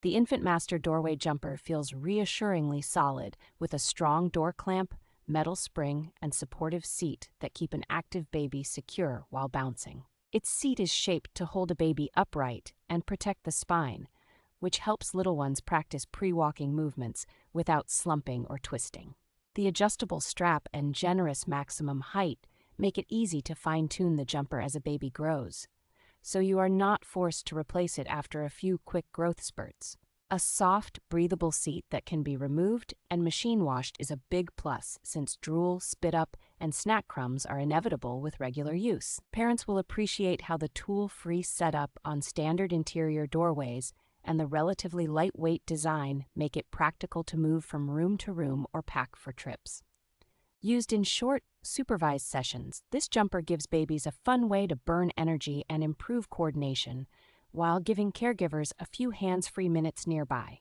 The Infant Master doorway jumper feels reassuringly solid with a strong door clamp, metal spring, and supportive seat that keep an active baby secure while bouncing. Its seat is shaped to hold a baby upright and protect the spine, which helps little ones practice pre-walking movements without slumping or twisting. The adjustable strap and generous maximum height make it easy to fine-tune the jumper as a baby grows, so you are not forced to replace it after a few quick growth spurts. A soft, breathable seat that can be removed and machine washed is a big plus since drool, spit up, and snack crumbs are inevitable with regular use. Parents will appreciate how the tool-free setup on standard interior doorways and the relatively lightweight design make it practical to move from room to room or pack for trips. Used in short, supervised sessions, this jumper gives babies a fun way to burn energy and improve coordination, while giving caregivers a few hands-free minutes nearby.